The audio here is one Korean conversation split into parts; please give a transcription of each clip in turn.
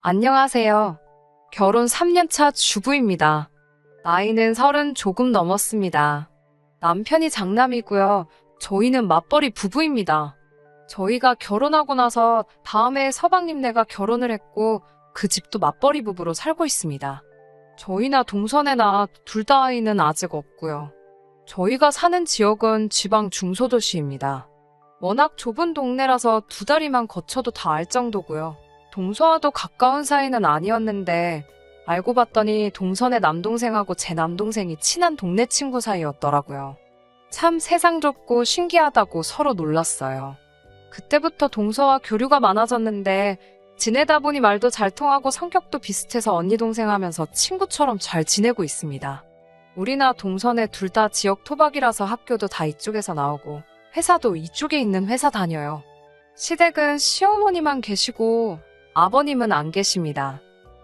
안녕하세요. 결혼 3년차 주부입니다. 나이는 30 조금 넘었습니다. 남편이 장남이고요. 저희는 맞벌이 부부입니다. 저희가 결혼하고 나서 다음해 서방님네가 결혼을 했고 그 집도 맞벌이 부부로 살고 있습니다. 저희나 동선애나 둘 다 아이는 아직 없고요. 저희가 사는 지역은 지방 중소도시입니다. 워낙 좁은 동네라서 2다리만 거쳐도 다 알 정도고요. 동서와도 가까운 사이는 아니었는데 알고 봤더니 동선의 남동생하고 제 남동생이 친한 동네 친구 사이였더라고요. 참 세상 좁고 신기하다고 서로 놀랐어요. 그때부터 동서와 교류가 많아졌는데 지내다 보니 말도 잘 통하고 성격도 비슷해서 언니 동생 하면서 친구처럼 잘 지내고 있습니다. 우리나 동선에 둘 다 지역 토박이라서 학교도 다 이쪽에서 나오고 회사도 이쪽에 있는 회사 다녀요. 시댁은 시어머니만 계시고 아버님은 안 계십니다.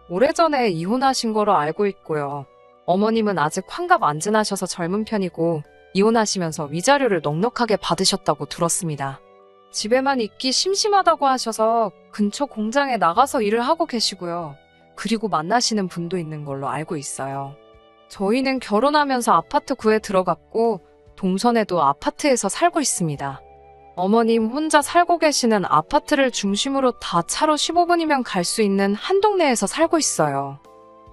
오래전에 이혼하신 거로 알고 있고요. 어머님은 아직 환갑 안 지나셔서 젊은 편이고 이혼하시면서 위자료를 넉넉하게 받으셨다고 들었습니다. 집에만 있기 심심하다고 하셔서 근처 공장에 나가서 일을 하고 계시고요. 그리고 만나시는 분도 있는 걸로 알고 있어요. 저희는 결혼하면서 아파트 구에 들어갔고 동선에도 아파트에서 살고 있습니다. 어머님 혼자 살고 계시는 아파트를 중심으로 다 차로 15분이면 갈 수 있는 한 동네에서 살고 있어요.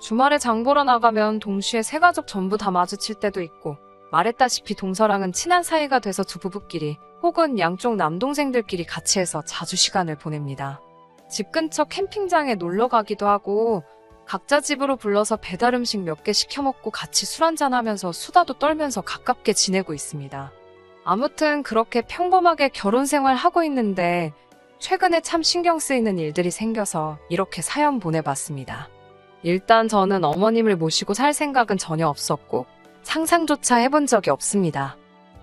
주말에 장 보러 나가면 동시에 세 가족 전부 다 마주칠 때도 있고 말했다시피 동서랑은 친한 사이가 돼서 두 부부끼리 혹은 양쪽 남동생들끼리 같이 해서 자주 시간을 보냅니다. 집 근처 캠핑장에 놀러 가기도 하고 각자 집으로 불러서 배달 음식 몇 개 시켜 먹고 같이 술 한잔 하면서 수다도 떨면서 가깝게 지내고 있습니다. 아무튼 그렇게 평범하게 결혼 생활 하고 있는데 최근에 참 신경 쓰이는 일들이 생겨서 이렇게 사연 보내봤습니다. 일단 저는 어머님을 모시고 살 생각은 전혀 없었고 상상조차 해본 적이 없습니다.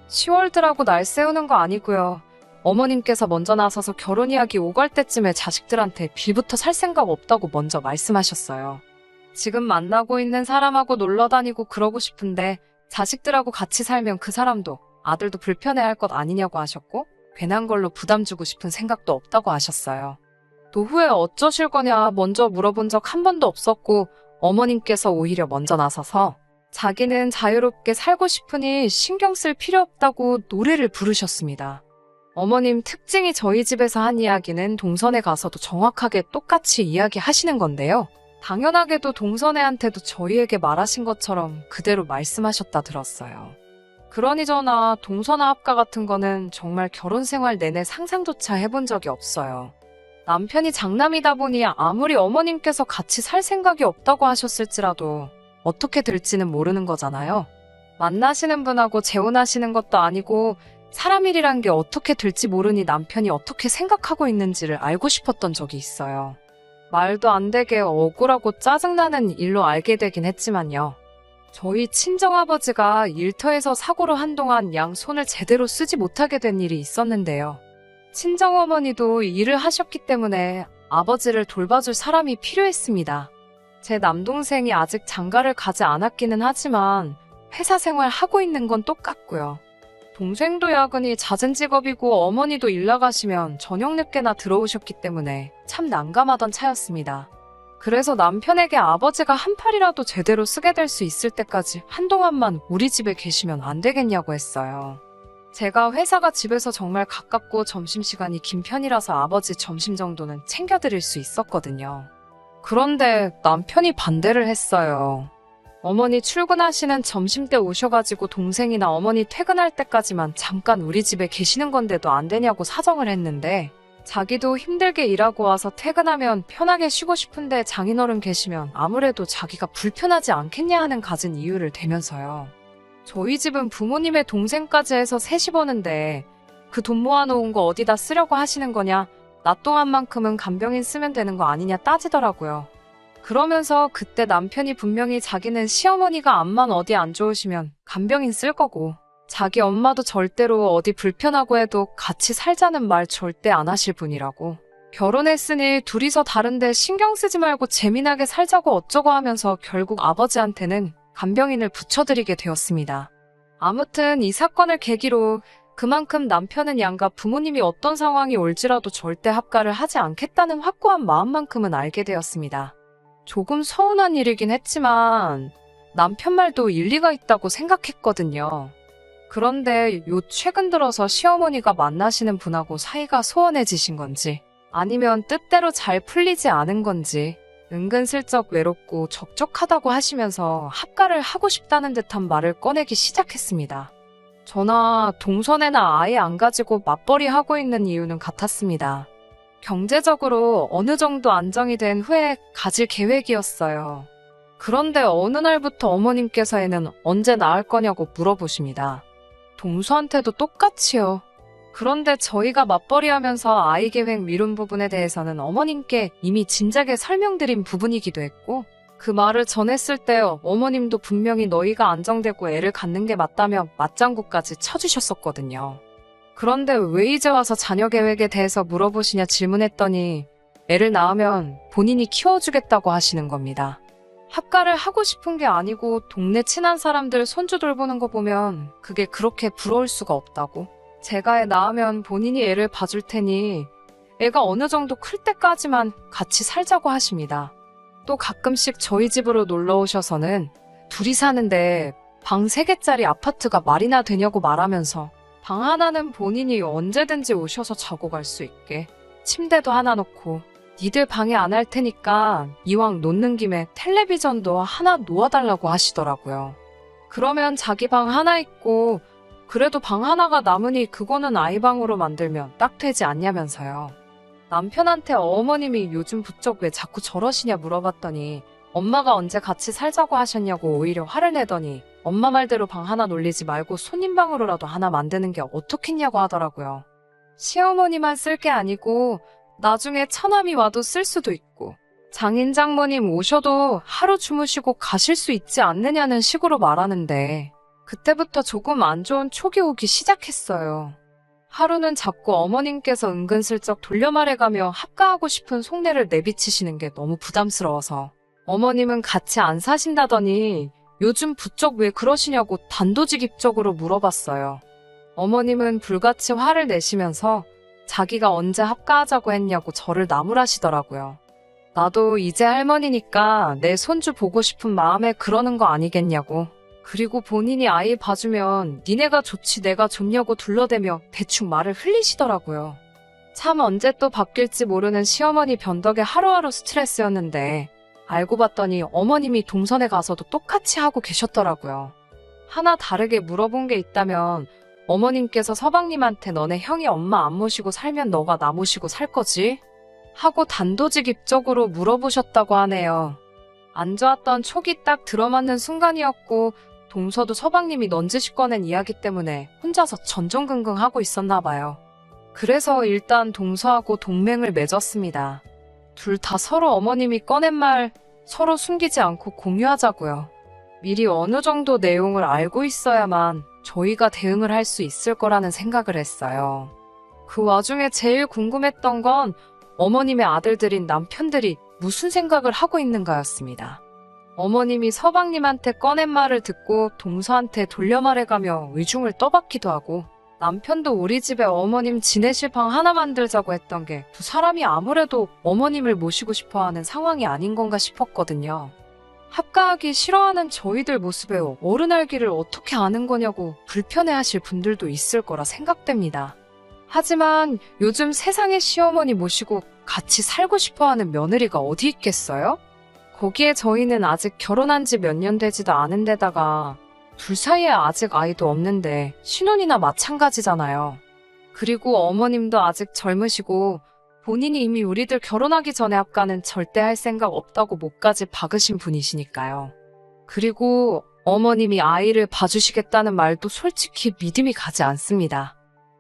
10월드라고 날 세우는 거 아니고요. 어머님께서 먼저 나서서 결혼 이야기 오갈 때쯤에 자식들한테 빌부터 살 생각 없다고 먼저 말씀하셨어요. 지금 만나고 있는 사람하고 놀러 다니고 그러고 싶은데 자식들하고 같이 살면 그 사람도 아들도 불편해할 것 아니냐고 하셨고 괜한 걸로 부담 주고 싶은 생각도 없다고 하셨어요. 노후에 어쩌실 거냐 먼저 물어본 적 한 번도 없었고 어머님께서 오히려 먼저 나서서 자기는 자유롭게 살고 싶으니 신경 쓸 필요 없다고 노래를 부르셨습니다. 어머님 특징이 저희 집에서 한 이야기는 동선에 가서도 정확하게 똑같이 이야기하시는 건데요. 당연하게도 동선애한테도 저희에게 말하신 것처럼 그대로 말씀하셨다 들었어요. 그러니 저나 동서나 합가 같은 거는 정말 결혼 생활 내내 상상조차 해본 적이 없어요. 남편이 장남이다 보니 아무리 어머님께서 같이 살 생각이 없다고 하셨을지라도 어떻게 될지는 모르는 거잖아요. 만나시는 분하고 재혼하시는 것도 아니고 사람 일이란 게 어떻게 될지 모르니 남편이 어떻게 생각하고 있는지를 알고 싶었던 적이 있어요. 말도 안 되게 억울하고 짜증나는 일로 알게 되긴 했지만요. 저희 친정아버지가 일터에서 사고로 한동안 양 손을 제대로 쓰지 못하게 된 일이 있었는데요. 친정어머니도 일을 하셨기 때문에 아버지를 돌봐줄 사람이 필요했습니다. 제 남동생이 아직 장가를 가지 않았기는 하지만 회사 생활 하고 있는 건 똑같고요. 동생도 야근이 잦은 직업이고 어머니도 일 나가시면 저녁 늦게나 들어오셨기 때문에 참 난감하던 차였습니다. 그래서 남편에게 아버지가 한 팔이라도 제대로 쓰게 될 수 있을 때까지 한동안만 우리 집에 계시면 안 되겠냐고 했어요. 제가 회사가 집에서 정말 가깝고 점심시간이 긴 편이라서 아버지 점심 정도는 챙겨드릴 수 있었거든요. 그런데 남편이 반대를 했어요. 어머니 출근하시는 점심때 오셔가지고 동생이나 어머니 퇴근할 때까지만 잠깐 우리 집에 계시는 건데도 안 되냐고 사정을 했는데 자기도 힘들게 일하고 와서 퇴근하면 편하게 쉬고 싶은데 장인어른 계시면 아무래도 자기가 불편하지 않겠냐 하는 갖은 이유를 대면서요. 저희 집은 부모님의 동생까지 해서 셋이 버는데 그 돈 모아놓은 거 어디다 쓰려고 하시는 거냐, 나 동안만큼은 간병인 쓰면 되는 거 아니냐 따지더라고요. 그러면서 그때 남편이 분명히 자기는 시어머니가 암만 어디 안 좋으시면 간병인 쓸 거고 자기 엄마도 절대로 어디 불편하고 해도 같이 살자는 말 절대 안 하실 분이라고. 결혼했으니 둘이서 다른데 신경 쓰지 말고 재미나게 살자고 어쩌고 하면서 결국 아버지한테는 간병인을 붙여드리게 되었습니다. 아무튼 이 사건을 계기로 그만큼 남편은 양가 부모님이 어떤 상황이 올지라도 절대 합가를 하지 않겠다는 확고한 마음만큼은 알게 되었습니다. 조금 서운한 일이긴 했지만 남편 말도 일리가 있다고 생각했거든요. 그런데 최근 들어서 시어머니가 만나시는 분하고 사이가 소원해지신 건지 아니면 뜻대로 잘 풀리지 않은 건지 은근슬쩍 외롭고 적적하다고 하시면서 합가를 하고 싶다는 듯한 말을 꺼내기 시작했습니다. 저나 동선애나 아예 안 가지고 맞벌이 하고 있는 이유는 같았습니다. 경제적으로 어느 정도 안정이 된 후에 가질 계획이었어요. 그런데 어느 날부터 어머님께서 애는 언제 낳을 거냐고 물어보십니다. 동서한테도 똑같이요. 그런데 저희가 맞벌이 하면서 아이 계획 미룬 부분에 대해서는 어머님께 이미 진작에 설명드린 부분이기도 했고, 그 말을 전했을 때 어머님도 분명히 너희가 안정되고 애를 갖는 게 맞다며 맞장구까지 쳐주셨었거든요. 그런데 왜 이제 와서 자녀 계획에 대해서 물어보시냐 질문했더니 애를 낳으면 본인이 키워주겠다고 하시는 겁니다. 합가를 하고 싶은 게 아니고 동네 친한 사람들 손주 돌보는 거 보면 그게 그렇게 부러울 수가 없다고. 제가 애 낳으면 본인이 애를 봐줄 테니 애가 어느 정도 클 때까지만 같이 살자고 하십니다. 또 가끔씩 저희 집으로 놀러 오셔서는 둘이 사는데 방 3개짜리 아파트가 말이나 되냐고 말하면서 방 하나는 본인이 언제든지 오셔서 자고 갈 수 있게 침대도 하나 놓고 니들 방에 안 할 테니까 이왕 놓는 김에 텔레비전도 하나 놓아달라고 하시더라고요. 그러면 자기 방 하나 있고 그래도 방 하나가 남으니 그거는 아이 방으로 만들면 딱 되지 않냐면서요. 남편한테 어머님이 요즘 부쩍 왜 자꾸 저러시냐 물어봤더니 엄마가 언제 같이 살자고 하셨냐고 오히려 화를 내더니 엄마 말대로 방 하나 놀리지 말고 손님 방으로라도 하나 만드는 게 어떻겠냐고 하더라고요. 시어머니만 쓸 게 아니고 나중에 처남이 와도 쓸 수도 있고 장인 장모님 오셔도 하루 주무시고 가실 수 있지 않느냐는 식으로 말하는데 그때부터 조금 안 좋은 촉이 오기 시작했어요. 하루는 자꾸 어머님께서 은근슬쩍 돌려 말해가며 합가하고 싶은 속내를 내비치시는 게 너무 부담스러워서 어머님은 같이 안 사신다더니 요즘 부쩍 왜 그러시냐고 단도직입적으로 물어봤어요. 어머님은 불같이 화를 내시면서 자기가 언제 합가하자고 했냐고 저를 나무라시더라고요. 나도 이제 할머니니까 내 손주 보고 싶은 마음에 그러는 거 아니겠냐고. 그리고 본인이 아이 봐주면 니네가 좋지 내가 좋냐고 둘러대며 대충 말을 흘리시더라고요. 참 언제 또 바뀔지 모르는 시어머니 변덕에 하루하루 스트레스였는데 알고 봤더니 어머님이 동선에 가서도 똑같이 하고 계셨더라고요. 하나 다르게 물어본 게 있다면 어머님께서 서방님한테 너네 형이 엄마 안 모시고 살면 너가 나 모시고 살 거지? 하고 단도직입적으로 물어보셨다고 하네요. 안 좋았던 촉이 딱 들어맞는 순간이었고 동서도 서방님이 넌지시 꺼낸 이야기 때문에 혼자서 전전긍긍하고 있었나 봐요. 그래서 일단 동서하고 동맹을 맺었습니다. 둘 다 서로 어머님이 꺼낸 말 서로 숨기지 않고 공유하자고요. 미리 어느 정도 내용을 알고 있어야만 저희가 대응을 할 수 있을 거라는 생각을 했어요. 그 와중에 제일 궁금했던 건 어머님의 아들들인 남편들이 무슨 생각을 하고 있는가였습니다. 어머님이 서방님한테 꺼낸 말을 듣고 동서한테 돌려 말해가며 의중을 떠받기도 하고 남편도 우리 집에 어머님 지내실 방 하나 만들자고 했던 게 두 사람이 아무래도 어머님을 모시고 싶어하는 상황이 아닌 건가 싶었거든요. 합가하기 싫어하는 저희들 모습에 어른 알기를 어떻게 아는 거냐고 불편해하실 분들도 있을 거라 생각됩니다. 하지만 요즘 세상에 시어머니 모시고 같이 살고 싶어하는 며느리가 어디 있겠어요? 거기에 저희는 아직 결혼한 지 몇 년 되지도 않은 데다가 둘 사이에 아직 아이도 없는데 신혼이나 마찬가지잖아요. 그리고 어머님도 아직 젊으시고 본인이 이미 우리들 결혼하기 전에 합가는 절대 할 생각 없다고 목까지 박으신 분이시니까요. 그리고 어머님이 아이를 봐주시겠다는 말도 솔직히 믿음이 가지 않습니다.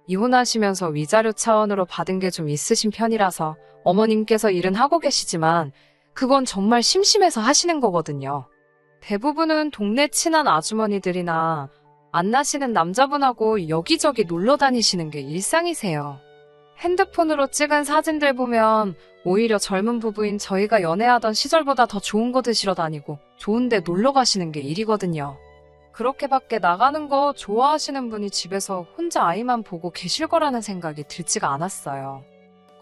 이혼하시면서 위자료 차원으로 받은 게 좀 있으신 편이라서 어머님께서 일은 하고 계시지만 그건 정말 심심해서 하시는 거거든요. 대부분은 동네 친한 아주머니들이나 안 나시는 남자분하고 여기저기 놀러 다니시는 게 일상이세요. 핸드폰으로 찍은 사진들 보면 오히려 젊은 부부인 저희가 연애하던 시절보다 더 좋은 거 드시러 다니고 좋은데 놀러 가시는 게 일이거든요. 그렇게 밖에 나가는 거 좋아하시는 분이 집에서 혼자 아이만 보고 계실 거라는 생각이 들지가 않았어요.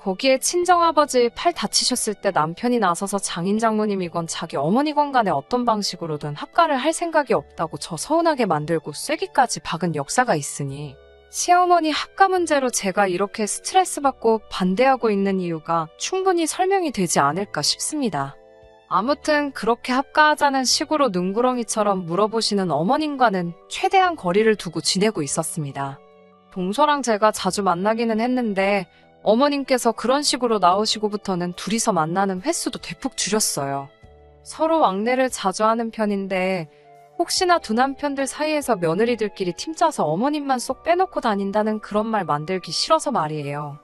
거기에 친정아버지 팔 다치셨을 때 남편이 나서서 장인 장모님이건 자기 어머니건 간에 어떤 방식으로든 합가를 할 생각이 없다고 저 서운하게 만들고 쐐기까지 박은 역사가 있으니 시어머니 합가 문제로 제가 이렇게 스트레스 받고 반대하고 있는 이유가 충분히 설명이 되지 않을까 싶습니다. 아무튼 그렇게 합가하자는 식으로 눈구렁이처럼 물어보시는 어머님과는 최대한 거리를 두고 지내고 있었습니다. 동서랑 제가 자주 만나기는 했는데 어머님께서 그런 식으로 나오시고부터는 둘이서 만나는 횟수도 대폭 줄였어요. 서로 왕래를 자주 하는 편인데 혹시나 두 남편들 사이에서 며느리들끼리 팀 짜서 어머님만 쏙 빼놓고 다닌다는 그런 말 만들기 싫어서 말이에요.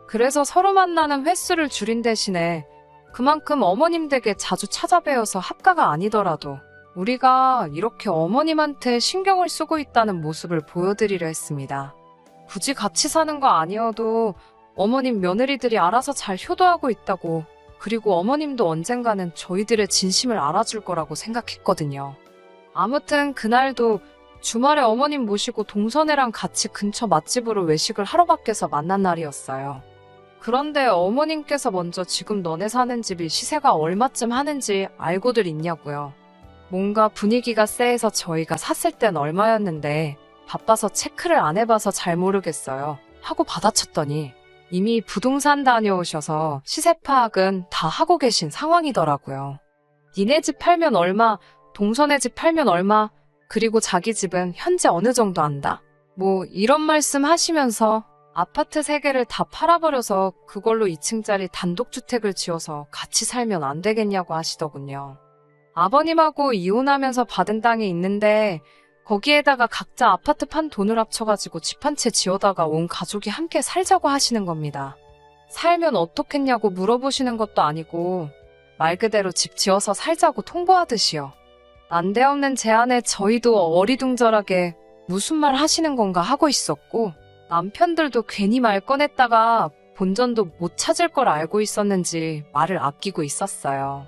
그래서 서로 만나는 횟수를 줄인 대신에 그만큼 어머님 댁에 자주 찾아뵈어서 합가가 아니더라도 우리가 이렇게 어머님한테 신경을 쓰고 있다는 모습을 보여드리려 했습니다. 굳이 같이 사는 거 아니어도 어머님 며느리들이 알아서 잘 효도하고 있다고, 그리고 어머님도 언젠가는 저희들의 진심을 알아줄 거라고 생각했거든요. 아무튼 그날도 주말에 어머님 모시고 동서네랑 같이 근처 맛집으로 외식을 하러 밖에서 만난 날이었어요. 그런데 어머님께서 먼저 지금 너네 사는 집이 시세가 얼마쯤 하는지 알고들 있냐고요. 뭔가 분위기가 쎄해서 저희가 샀을 땐 얼마였는데 바빠서 체크를 안 해봐서 잘 모르겠어요 하고 받아쳤더니 이미 부동산 다녀오셔서 시세 파악은 다 하고 계신 상황이더라고요. 니네 집 팔면 얼마, 동서네 집 팔면 얼마, 그리고 자기 집은 현재 어느 정도 한다. 뭐 이런 말씀 하시면서 아파트 3개를 다 팔아버려서 그걸로 2층짜리 단독주택을 지어서 같이 살면 안 되겠냐고 하시더군요. 아버님하고 이혼하면서 받은 땅이 있는데 거기에다가 각자 아파트 판 돈을 합쳐가지고 집 한 채 지어다가 온 가족이 함께 살자고 하시는 겁니다. 살면 어떻겠냐고 물어보시는 것도 아니고 말 그대로 집 지어서 살자고 통보하듯이요. 난데없는 제안에 저희도 어리둥절하게 무슨 말 하시는 건가 하고 있었고 남편들도 괜히 말 꺼냈다가 본전도 못 찾을 걸 알고 있었는지 말을 아끼고 있었어요.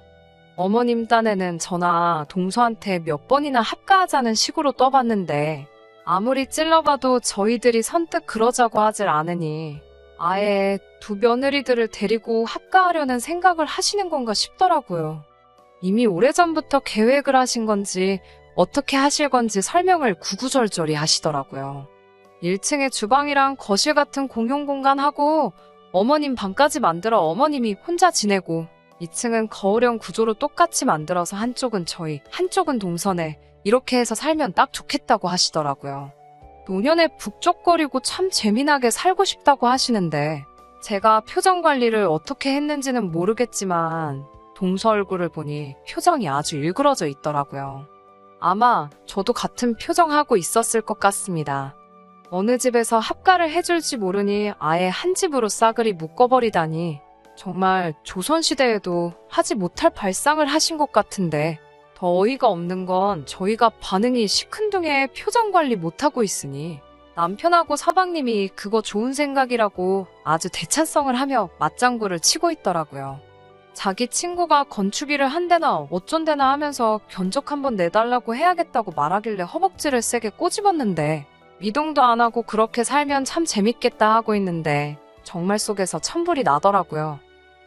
어머님 딴에는 저나 동서한테 몇 번이나 합가하자는 식으로 떠봤는데 아무리 찔러봐도 저희들이 선뜻 그러자고 하질 않으니 아예 두 며느리들을 데리고 합가하려는 생각을 하시는 건가 싶더라고요. 이미 오래전부터 계획을 하신 건지 어떻게 하실 건지 설명을 구구절절히 하시더라고요. 1층에 주방이랑 거실 같은 공용 공간하고 어머님 방까지 만들어 어머님이 혼자 지내고 2층은 거울형 구조로 똑같이 만들어서 한쪽은 저희, 한쪽은 동서네 이렇게 해서 살면 딱 좋겠다고 하시더라고요. 노년에 북적거리고 참 재미나게 살고 싶다고 하시는데 제가 표정 관리를 어떻게 했는지는 모르겠지만 동서 얼굴을 보니 표정이 아주 일그러져 있더라고요. 아마 저도 같은 표정하고 있었을 것 같습니다. 어느 집에서 합가를 해줄지 모르니 아예 한 집으로 싸그리 묶어버리다니 정말 조선시대에도 하지 못할 발상을 하신 것 같은데 더 어이가 없는 건 저희가 반응이 시큰둥해 표정 관리 못하고 있으니 남편하고 사방님이 그거 좋은 생각이라고 아주 대찬성을 하며 맞장구를 치고 있더라고요. 자기 친구가 건축일을 한대나 어쩐대나 하면서 견적 한번 내달라고 해야겠다고 말하길래 허벅지를 세게 꼬집었는데 미동도 안 하고 그렇게 살면 참 재밌겠다 하고 있는데 정말 속에서 천불이 나더라고요.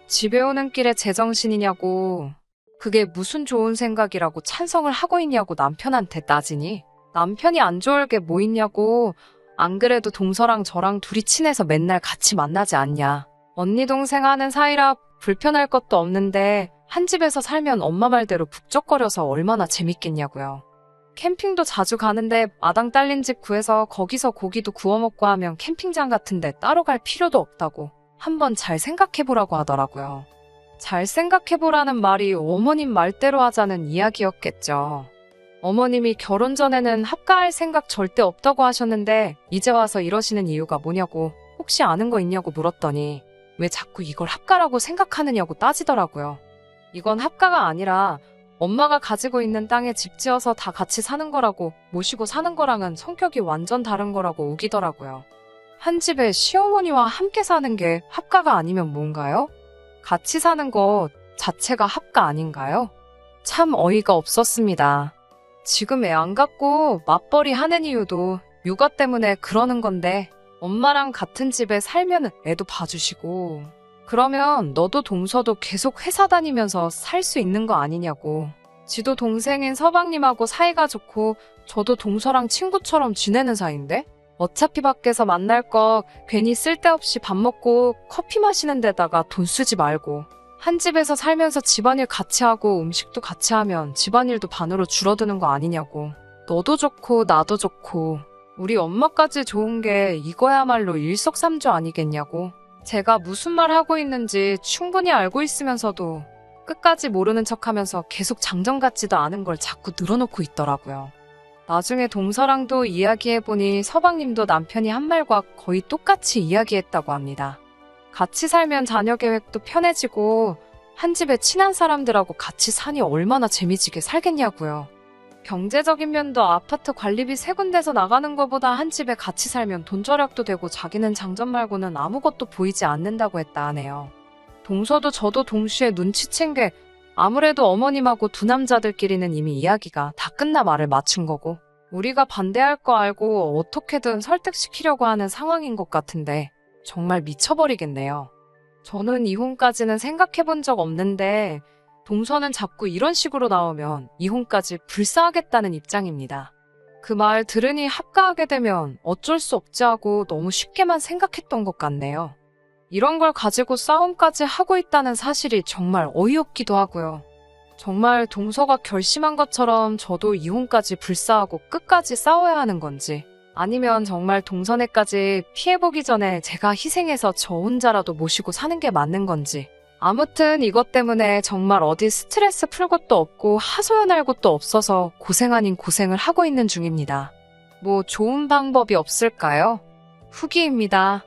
집에 오는 길에 제정신이냐고 그게 무슨 좋은 생각이라고 찬성을 하고 있냐고 남편한테 따지니 남편이 안 좋을 게 뭐 있냐고 안 그래도 동서랑 저랑 둘이 친해서 맨날 같이 만나지 않냐. 언니 동생 하는 사이라 불편할 것도 없는데 한 집에서 살면 엄마 말대로 북적거려서 얼마나 재밌겠냐고요. 캠핑도 자주 가는데 마당 딸린 집 구해서 거기서 고기도 구워 먹고 하면 캠핑장 같은데 따로 갈 필요도 없다고 한번 잘 생각해보라고 하더라고요. 잘 생각해보라는 말이 어머님 말대로 하자는 이야기였겠죠. 어머님이 결혼 전에는 합가할 생각 절대 없다고 하셨는데 이제 와서 이러시는 이유가 뭐냐고 혹시 아는 거 있냐고 물었더니 왜 자꾸 이걸 합가라고 생각하느냐고 따지더라고요. 이건 합가가 아니라 엄마가 가지고 있는 땅에 집 지어서 다 같이 사는 거라고 모시고 사는 거랑은 성격이 완전 다른 거라고 우기더라고요. 한 집에 시어머니와 함께 사는 게 합가가 아니면 뭔가요? 같이 사는 것 자체가 합가 아닌가요? 참 어이가 없었습니다. 지금 애 안 갖고 맞벌이 하는 이유도 육아 때문에 그러는 건데 엄마랑 같은 집에 살면 애도 봐주시고 그러면 너도 동서도 계속 회사 다니면서 살 수 있는 거 아니냐고. 지도 동생인 서방님하고 사이가 좋고 저도 동서랑 친구처럼 지내는 사이인데 어차피 밖에서 만날 거 괜히 쓸데없이 밥 먹고 커피 마시는 데다가 돈 쓰지 말고 한 집에서 살면서 집안일 같이 하고 음식도 같이 하면 집안일도 반으로 줄어드는 거 아니냐고. 너도 좋고 나도 좋고 우리 엄마까지 좋은 게 이거야말로 일석삼조 아니겠냐고. 제가 무슨 말 하고 있는지 충분히 알고 있으면서도 끝까지 모르는 척하면서 계속 장정 같지도 않은 걸 자꾸 늘어놓고 있더라고요. 나중에 동서랑도 이야기해보니 서방님도 남편이 한 말과 거의 똑같이 이야기했다고 합니다. 같이 살면 자녀 계획도 편해지고 한 집에 친한 사람들하고 같이 사니 얼마나 재미지게 살겠냐고요. 경제적인 면도 아파트 관리비 세 군데서 나가는 것보다 한 집에 같이 살면 돈 절약도 되고 자기는 장점 말고는 아무것도 보이지 않는다고 했다 하네요. 동서도 저도 동시에 눈치챈 게 아무래도 어머님하고 두 남자들끼리는 이미 이야기가 다 끝나 말을 맞춘 거고 우리가 반대할 거 알고 어떻게든 설득시키려고 하는 상황인 것 같은데 정말 미쳐버리겠네요. 저는 이혼까지는 생각해본 적 없는데 동서는 자꾸 이런 식으로 나오면 이혼까지 불사하겠다는 입장입니다. 그 말 들으니 합가하게 되면 어쩔 수 없지 하고 너무 쉽게만 생각했던 것 같네요. 이런 걸 가지고 싸움까지 하고 있다는 사실이 정말 어이없기도 하고요. 정말 동서가 결심한 것처럼 저도 이혼까지 불사하고 끝까지 싸워야 하는 건지 아니면 정말 동서네까지 피해보기 전에 제가 희생해서 저 혼자라도 모시고 사는 게 맞는 건지 아무튼 이것 때문에 정말 어디 스트레스 풀 것도 없고 하소연할 곳도 없어서 고생 아닌 고생을 하고 있는 중입니다. 뭐 좋은 방법이 없을까요? 후기입니다.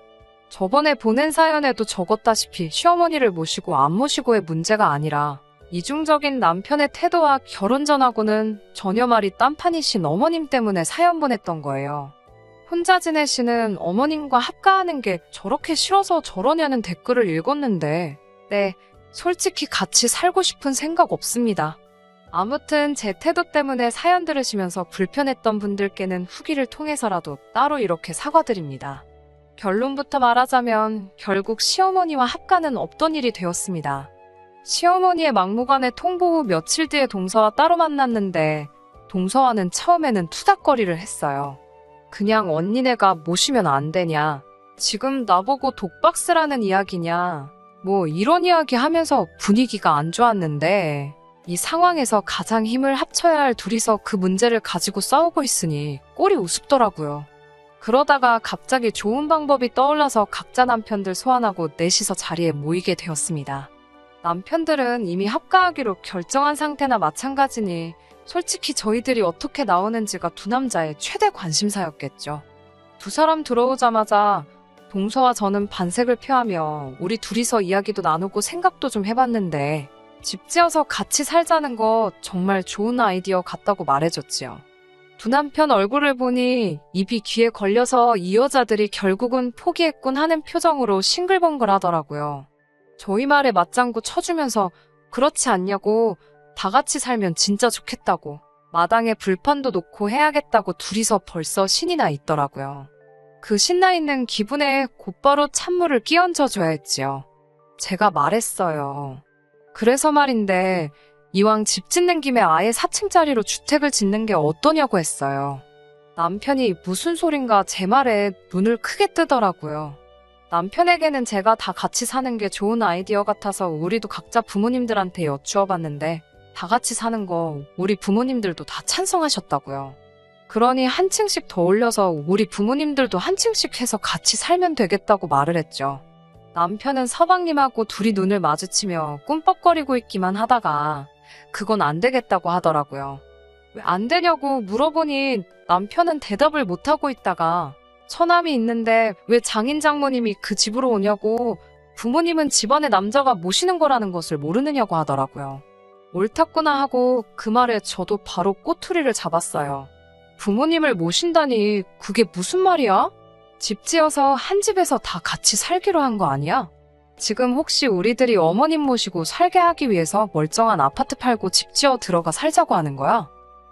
저번에 보낸 사연에도 적었다시피 시어머니를 모시고 안 모시고의 문제가 아니라 이중적인 남편의 태도와 결혼 전하고는 전혀 말이 딴판이신 어머님 때문에 사연 보냈던 거예요. 혼자 지내시는 어머님과 합가하는 게 저렇게 싫어서 저러냐는 댓글을 읽었는데 네, 솔직히 같이 살고 싶은 생각 없습니다. 아무튼 제 태도 때문에 사연 들으시면서 불편했던 분들께는 후기를 통해서라도 따로 이렇게 사과드립니다. 결론부터 말하자면 결국 시어머니와 합가는 없던 일이 되었습니다. 시어머니의 막무가내 통보 후 며칠 뒤에 동서와 따로 만났는데 동서와는 처음에는 투닥거리를 했어요. 그냥 언니네가 모시면 안 되냐? 지금 나보고 독박스라는 이야기냐? 뭐 이런 이야기 하면서 분위기가 안 좋았는데 이 상황에서 가장 힘을 합쳐야 할 둘이서 그 문제를 가지고 싸우고 있으니 꼴이 우습더라고요. 그러다가 갑자기 좋은 방법이 떠올라서 각자 남편들 소환하고 넷이서 자리에 모이게 되었습니다. 남편들은 이미 합가하기로 결정한 상태나 마찬가지니 솔직히 저희들이 어떻게 나오는지가 두 남자의 최대 관심사였겠죠. 두 사람 들어오자마자 동서와 저는 반색을 표하며 우리 둘이서 이야기도 나누고 생각도 좀 해봤는데 집 지어서 같이 살자는 거 정말 좋은 아이디어 같다고 말해줬지요. 두 남편 얼굴을 보니 입이 귀에 걸려서 이 여자들이 결국은 포기했군 하는 표정으로 싱글벙글 하더라고요. 저희 말에 맞장구 쳐주면서 그렇지 않냐고 다 같이 살면 진짜 좋겠다고 마당에 불판도 놓고 해야겠다고 둘이서 벌써 신이 나 있더라고요. 그 신나 있는 기분에 곧바로 찬물을 끼얹어줘야 했지요. 제가 말했어요. 그래서 말인데 이왕 집 짓는 김에 아예 4층짜리로 주택을 짓는 게 어떠냐고 했어요. 남편이 무슨 소린가 제 말에 눈을 크게 뜨더라고요. 남편에게는 제가 다 같이 사는 게 좋은 아이디어 같아서 우리도 각자 부모님들한테 여쭈어봤는데 다 같이 사는 거 우리 부모님들도 다 찬성하셨다고요. 그러니 한 층씩 더 올려서 우리 부모님들도 한 층씩 해서 같이 살면 되겠다고 말을 했죠. 남편은 서방님하고 둘이 눈을 마주치며 꿈뻑거리고 있기만 하다가 그건 안 되겠다고 하더라고요. 왜 안 되냐고 물어보니 남편은 대답을 못하고 있다가 처남이 있는데 왜 장인 장모님이 그 집으로 오냐고 부모님은 집안에 남자가 모시는 거라는 것을 모르느냐고 하더라고요. 옳았구나 하고 그 말에 저도 바로 꼬투리를 잡았어요. 부모님을 모신다니 그게 무슨 말이야? 집 지어서 한 집에서 다 같이 살기로 한 거 아니야? 지금 혹시 우리들이 어머님 모시고 살게 하기 위해서 멀쩡한 아파트 팔고 집 지어 들어가 살자고 하는 거야?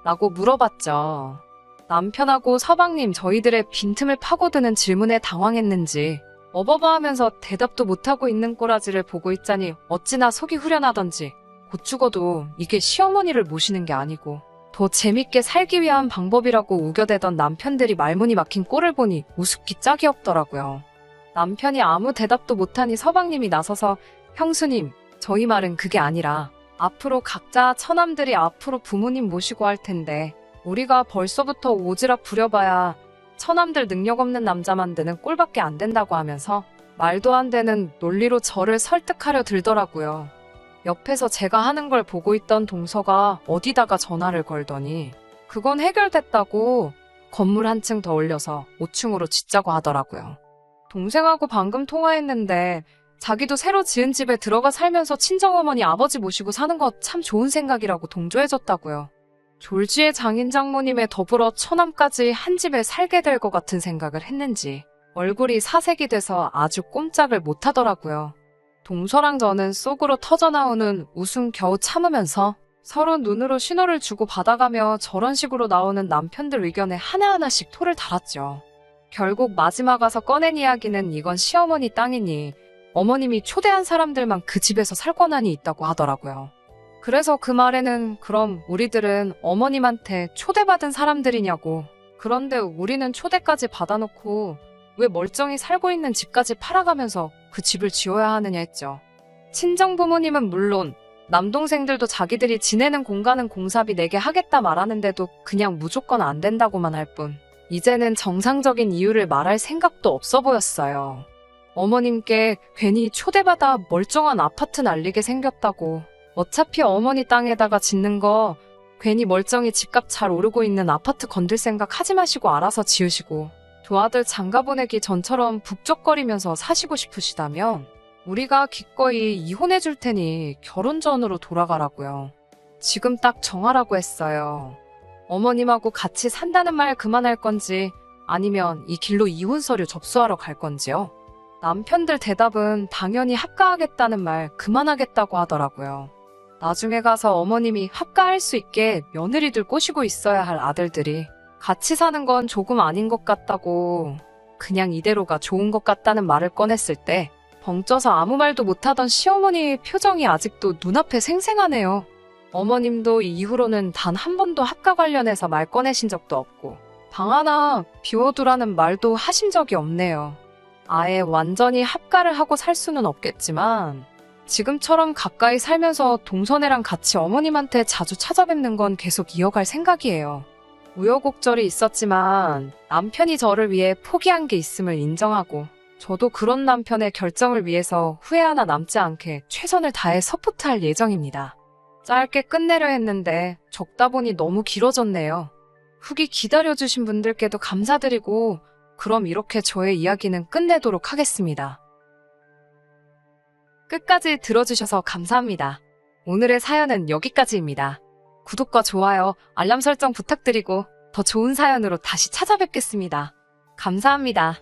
라고 물어봤죠. 남편하고 서방님 저희들의 빈틈을 파고드는 질문에 당황했는지 어버버하면서 대답도 못하고 있는 꼬라지를 보고 있자니 어찌나 속이 후련하던지 곧 죽어도 이게 시어머니를 모시는 게 아니고 더 재밌게 살기 위한 방법이라고 우겨대던 남편들이 말문이 막힌 꼴을 보니 우습기 짝이 없더라고요. 남편이 아무 대답도 못하니 서방님이 나서서 형수님, 저희 말은 그게 아니라 앞으로 각자 처남들이 앞으로 부모님 모시고 할 텐데 우리가 벌써부터 오지랖 부려봐야 처남들 능력 없는 남자 만드는 꼴밖에 안 된다고 하면서 말도 안 되는 논리로 저를 설득하려 들더라고요. 옆에서 제가 하는 걸 보고 있던 동서가 어디다가 전화를 걸더니 그건 해결됐다고 건물 한 층 더 올려서 5층으로 짓자고 하더라고요. 동생하고 방금 통화했는데 자기도 새로 지은 집에 들어가 살면서 친정어머니 아버지 모시고 사는 거 참 좋은 생각이라고 동조해줬다고요. 졸지의 장인 장모님에 더불어 처남까지 한 집에 살게 될 것 같은 생각을 했는지 얼굴이 사색이 돼서 아주 꼼짝을 못하더라고요. 동서랑 저는 속으로 터져나오는 웃음 겨우 참으면서 서로 눈으로 신호를 주고 받아가며 저런 식으로 나오는 남편들 의견에 하나하나씩 토를 달았죠. 결국 마지막 와서 꺼낸 이야기는 이건 시어머니 땅이니 어머님이 초대한 사람들만 그 집에서 살 권한이 있다고 하더라고요. 그래서 그 말에는 그럼 우리들은 어머님한테 초대받은 사람들이냐고, 그런데 우리는 초대까지 받아놓고 왜 멀쩡히 살고 있는 집까지 팔아가면서 그 집을 지어야 하느냐 했죠. 친정부모님은 물론 남동생들도 자기들이 지내는 공간은 공사비 내게 하겠다 말하는데도 그냥 무조건 안 된다고만 할 뿐 이제는 정상적인 이유를 말할 생각도 없어 보였어요. 어머님께 괜히 초대받아 멀쩡한 아파트 날리게 생겼다고, 어차피 어머니 땅에다가 짓는 거 괜히 멀쩡히 집값 잘 오르고 있는 아파트 건들 생각 하지 마시고 알아서 지으시고 두 아들 장가 보내기 전처럼 북적거리면서 사시고 싶으시다면 우리가 기꺼이 이혼해 줄 테니 결혼 전으로 돌아가라고요. 지금 딱 정하라고 했어요. 어머님하고 같이 산다는 말 그만할 건지 아니면 이 길로 이혼 서류 접수하러 갈 건지요. 남편들 대답은 당연히 합가하겠다는 말 그만하겠다고 하더라고요. 나중에 가서 어머님이 합가할 수 있게 며느리들 꼬시고 있어야 할 아들들이 같이 사는 건 조금 아닌 것 같다고 그냥 이대로가 좋은 것 같다는 말을 꺼냈을 때 벙쪄서 아무 말도 못하던 시어머니 표정이 아직도 눈앞에 생생하네요. 어머님도 이후로는 단 한 번도 합가 관련해서 말 꺼내신 적도 없고 방 하나 비워두라는 말도 하신 적이 없네요. 아예 완전히 합가를 하고 살 수는 없겠지만 지금처럼 가까이 살면서 동서네랑 같이 어머님한테 자주 찾아뵙는 건 계속 이어갈 생각이에요. 우여곡절이 있었지만 남편이 저를 위해 포기한 게 있음을 인정하고 저도 그런 남편의 결정을 위해서 후회 하나 남지 않게 최선을 다해 서포트할 예정입니다. 짧게 끝내려 했는데 적다 보니 너무 길어졌네요. 후기 기다려주신 분들께도 감사드리고 그럼 이렇게 저의 이야기는 끝내도록 하겠습니다. 끝까지 들어주셔서 감사합니다. 오늘의 사연은 여기까지입니다. 구독과 좋아요, 알람 설정 부탁드리고 더 좋은 사연으로 다시 찾아뵙겠습니다. 감사합니다.